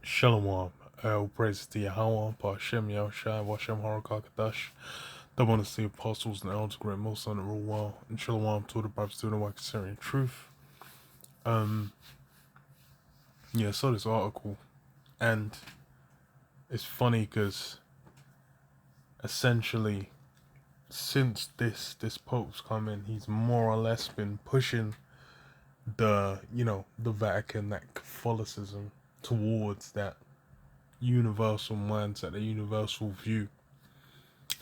Shalom, all praise to Yahweh, Hashem Yahushai, Washem Harakakadash, double honest to the apostles and elders, great most on the rule well, and Shalom to the prophets doing the work concerning truth. Yeah, I saw this article, and it's funny because essentially, since this Pope's come in, he's more or less been pushing the Vatican, that Catholicism, towards that universal mindset, a universal view.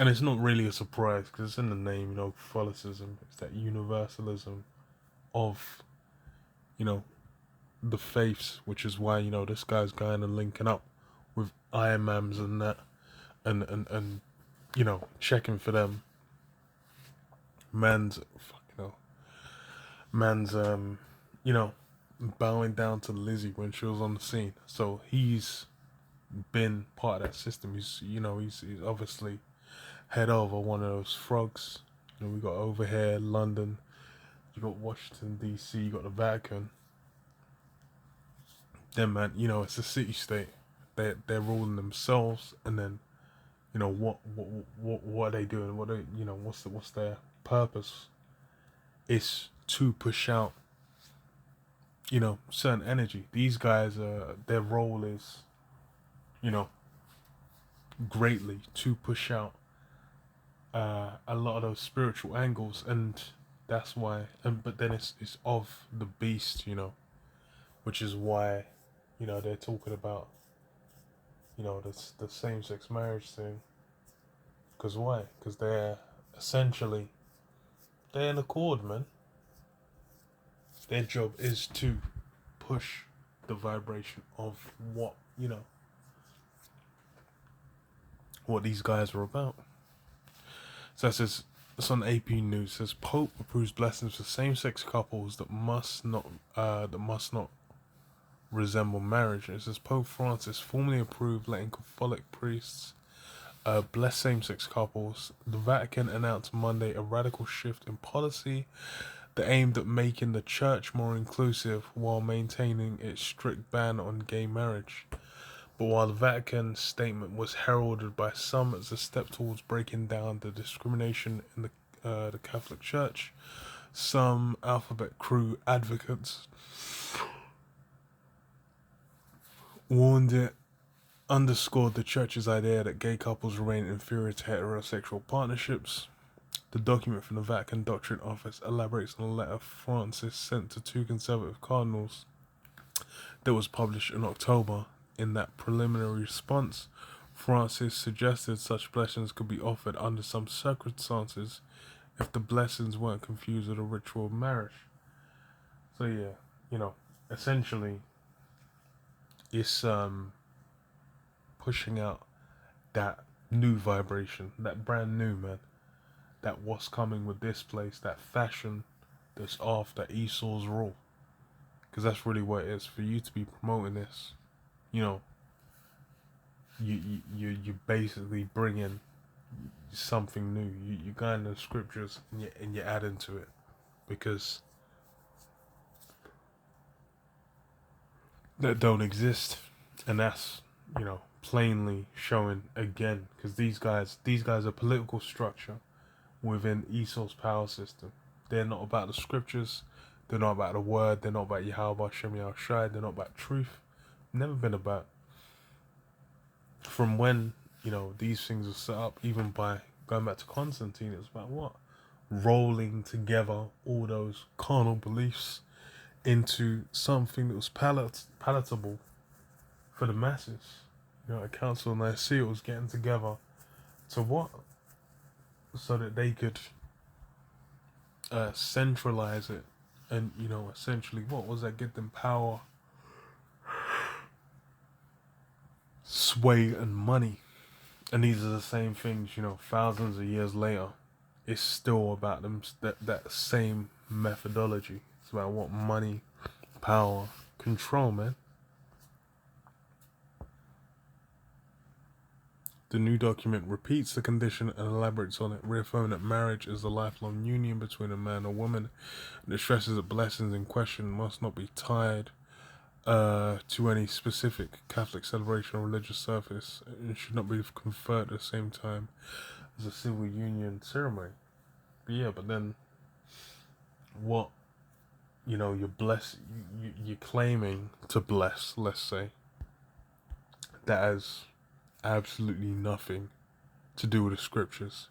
And it's not really a surprise because it's in the name, Catholicism. It's that universalism of, you know, the faiths, which is why, this guy's going and linking up with imams and that, and checking for them. Man's, man's, bowing down to Lizzie when she was on the scene. So he's been part of that system. He's obviously head over one of those frogs. We got over here London, you got Washington D.C., you got the Vatican. Then man, it's a city state. They're ruling themselves, and then what are they doing? What's their purpose? It's to push out certain energy. These guys, their role is greatly to push out a lot of those spiritual angles, and that's why. And but then it's of the beast, which is why they're talking about the same-sex marriage thing. Because why? Because they're in accord, man. Their job is to push the vibration of what these guys are about. So it says, it's on AP News. It says Pope approves blessings for same-sex couples that must not resemble marriage. It says Pope Francis formally approved letting Catholic priests bless same-sex couples. The Vatican announced Monday a radical shift in policy that aimed at making the church more inclusive while maintaining its strict ban on gay marriage. But while the Vatican statement was heralded by some as a step towards breaking down the discrimination in the Catholic Church, some Alphabet Crew advocates warned it underscored the Church's idea that gay couples remain inferior to heterosexual partnerships. The document from the Vatican Doctrine Office elaborates on a letter Francis sent to two conservative cardinals that was published in October. In that preliminary response, Francis suggested such blessings could be offered under some circumstances if the blessings weren't confused with a ritual of marriage. So yeah, essentially, it's pushing out that new vibration, that brand new, man, that what's coming with this place, that fashion that's after Esau's rule, because that's really what it is. For you to be promoting this, you basically bring in something new. You go into the scriptures and you add into it, because that don't exist, and that's plainly showing again, because these guys are political structure within Esau's power system. They're not about the scriptures. They're not about the word. They're not about Yahweh Shem Yahushai. They're not about truth. Never been about. From when these things were set up, even by going back to Constantine, it was about what? Rolling together all those carnal beliefs into something that was palatable for the masses. A council of Nicaea was getting together to what? So that they could centralize it, and essentially, what was that? Get them power, sway, and money. And these are the same things, thousands of years later. It's still about them, that same methodology. It's about what? Money, power, control, man. The new document repeats the condition and elaborates on it, reaffirming that marriage is a lifelong union between a man and a woman, and it stresses that blessings in question must not be tied to any specific Catholic celebration or religious service, and should not be conferred at the same time as a civil union ceremony. But yeah, but then what? You're claiming to bless, let's say, that has absolutely nothing to do with the scriptures.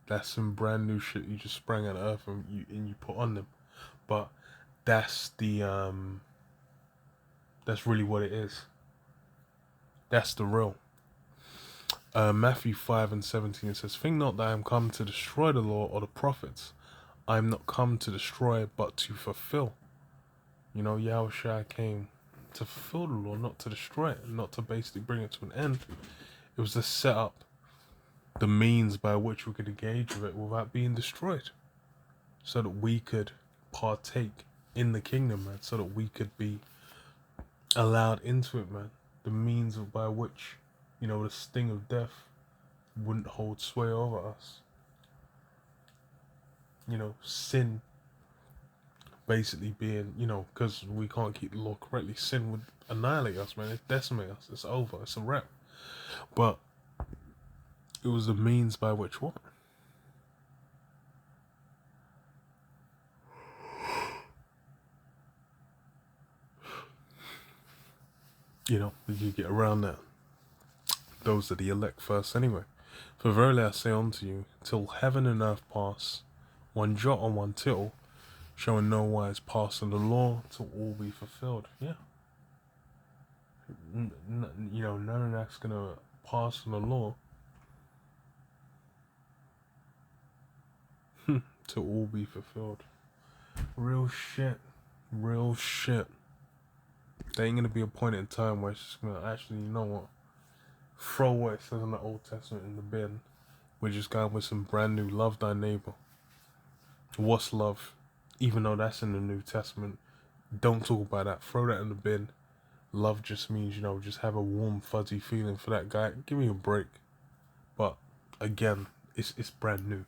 That's some brand new shit you just sprang out of earth and you put on them. But that's that's really what it is. That's the real. Matthew 5:17 says, "Think not that I am come to destroy the law or the prophets. I am not come to destroy, but to fulfill." Yahushua came to fulfill the law, not to destroy it, not to basically bring it to an end. It was to set up the means by which we could engage with it without being destroyed, so that we could partake in the kingdom, man, so that we could be allowed into it, man. The means by which, the sting of death wouldn't hold sway over us. Sin basically being, because we can't keep the law correctly, sin would annihilate us, man. It decimate us. It's over. It's a wrap. But it was the means by which what? We could get around that. Those are the elect first anyway. For verily I say unto you, till heaven and earth pass, one jot or one tittle shall in no wise pass in the law till all be fulfilled. Yeah. None of that's gonna pass in the law to all be fulfilled. Real shit. Real shit. There ain't gonna be a point in time where it's just gonna actually, throw what it says in the Old Testament in the bin. We're just going with some brand new love thy neighbor. What's love? Even though that's in the New Testament, don't talk about that. Throw that in the bin. Love just means, just have a warm, fuzzy feeling for that guy. Give me a break. But again, it's brand new.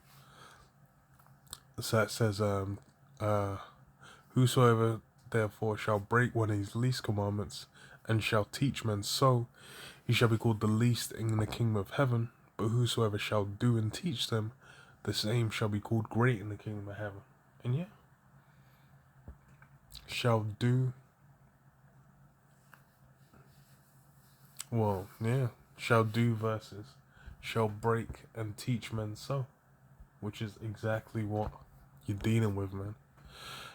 So it says, whosoever therefore shall break one of his least commandments and shall teach men so, he shall be called the least in the kingdom of heaven. But whosoever shall do and teach them, the same shall be called great in the kingdom of heaven. And yeah, shall do. Well, yeah, shall do versus shall break and teach men so, which is exactly what you're dealing with, man.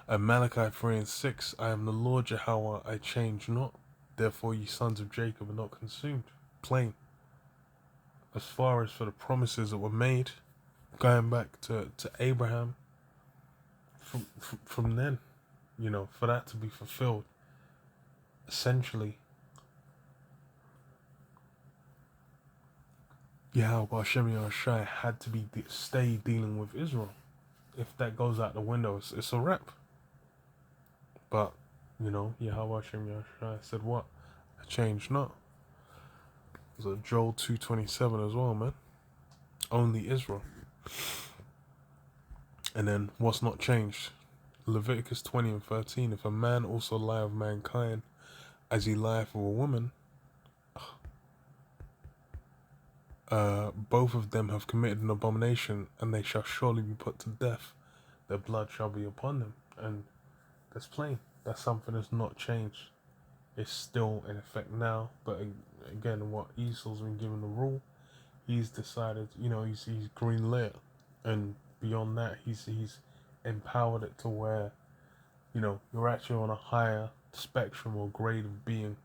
Malachi 3:6, I am the Lord Jehovah, I change not. Therefore ye sons of Jacob are not consumed. Plain. As far as for the promises that were made, going back to Abraham, from then, for that to be fulfilled, essentially, Yahweh Hashem Yahushua had to stay dealing with Israel. If that goes out the window, it's a wrap. But, Yahweh Hashem Yahushua said what? I changed not. There's a Joel 2:27 as well, man. Only Israel. And then what's not changed? Leviticus 20:13. If a man also lie with mankind as he lieth with a woman, both of them have committed an abomination, and they shall surely be put to death. Their blood shall be upon them. And that's plain. That's something that's not changed. It's still in effect now, but again, what Esau's been given the rule, he's decided, he's green lit, and beyond that, he's empowered it to where, you're actually on a higher spectrum or grade of being,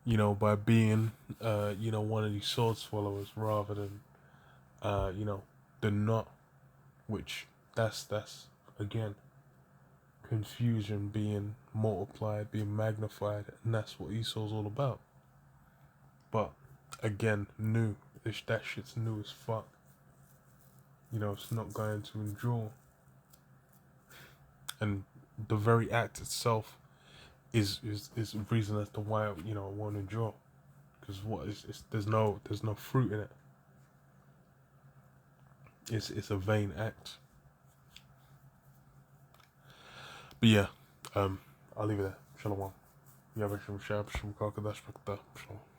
by being, one of these sword swallowers rather than, the not, which that's again, confusion being multiplied, being magnified, and that's what Esau's all about. But again, new. That shit's new as fuck. It's not going to endure. And the very act itself is a reason as to why it won't endure. Because there's no fruit in it. It's a vain act. But yeah, I'll leave it there. Shalom. Yabashim Shab Shim Kakadash Bakta. Shalom.